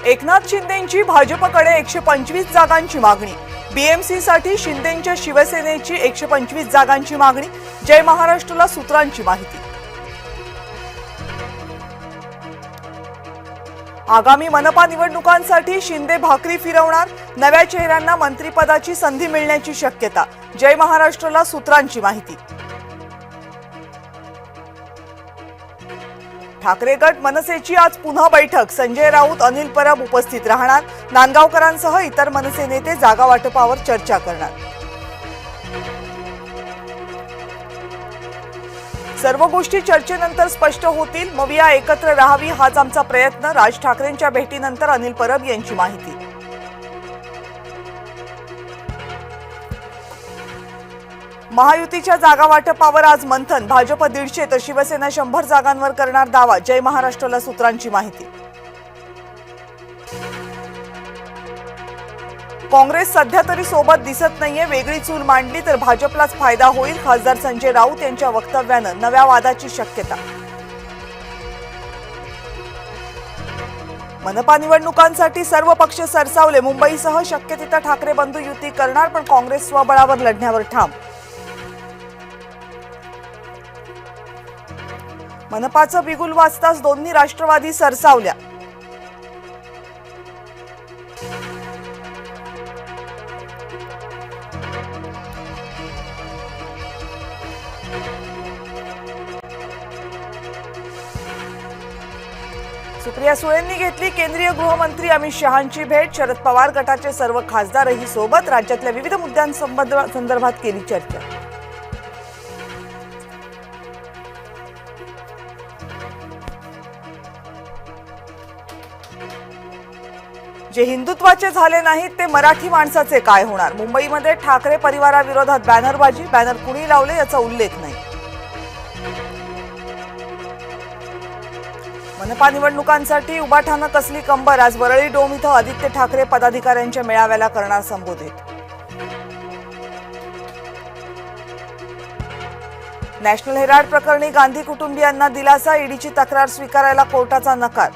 एकनाथ शिंदेंची भाजपकडे 125 जागांची मागणी। बीएमसी साठी शिंदेंच्या शिवसेनेची 125 जागांची मागणी। जय महाराष्ट्रला सूत्रांची माहिती। आगामी मनपा निवडणुकांसाठी शिंदे भाकरी फिरवणार। नव्या चेहऱ्यांना मंत्रिपदाची संधी मिळण्याची शक्यता। जय महाराष्ट्रला सूत्रांची माहिती। ठाकरे गट मनसेची आज पुन्हा बैठक। संजय राऊत, अनिल परब उपस्थित राहणार। नांदगावकरांसह इतर मनसे नेते जागा वाटपावर चर्चा करणार। सर्व गोष्टी चर्चेनंतर स्पष्ट होतील। मविया एकत्र राहावी हाच आमचा प्रयत्न। राज ठाकरेंच्या भेटीनंतर अनिल परब यांची माहिती। महायुतीच्या जागा वाटपावर आज मंथन। भाजप 150 तर शिवसेना 100 जागांवर करणार दावा। जय महाराष्ट्रला सूत्रांची माहिती। काँग्रेस सध्या तरी सोबत दिसत नाहीये। वेगळी चूल मांडली तर भाजपलाच फायदा होईल। खासदार संजय राऊत यांच्या वक्तव्यानं नव्या वादाची शक्यता। मनपा निवडणुकांसाठी सर्व पक्ष सरसावले। मुंबईसह शक्य तिथं ठाकरे बंधू युती करणार, पण काँग्रेस स्वबळावर लढण्यावर ठाम। मनपाचं बिगुल वाजताच दोन्ही राष्ट्रवादी सरसावल्या। सुप्रिया सुळेंनी घेतली केंद्रीय गृहमंत्री अमित शहांची भेट। शरद पवार गटाचे सर्व खासदारही सोबत। राज्यातल्या विविध मुद्द्यांसंदर्भात केली चर्चा। जे हिंदुत्वाचे झाले नाहीत ते मराठी माणसाचे काय होणार। मुंबईमध्ये ठाकरे परिवाराविरोधात बॅनरबाजी। बॅनर कुणी लावले याचा उल्लेख नाही। मनपा निवडणुकांसाठी उभाठानं कसली कंबर। आज वरळी डोम इथं आदित्य ठाकरे पदाधिकाऱ्यांच्या मेळाव्याला करणार संबोधित। नॅशनल हेराल्ड प्रकरणी गांधी कुटुंबियांना दिलासा। ईडीची तक्रार स्वीकारायला कोर्टाचा नकार।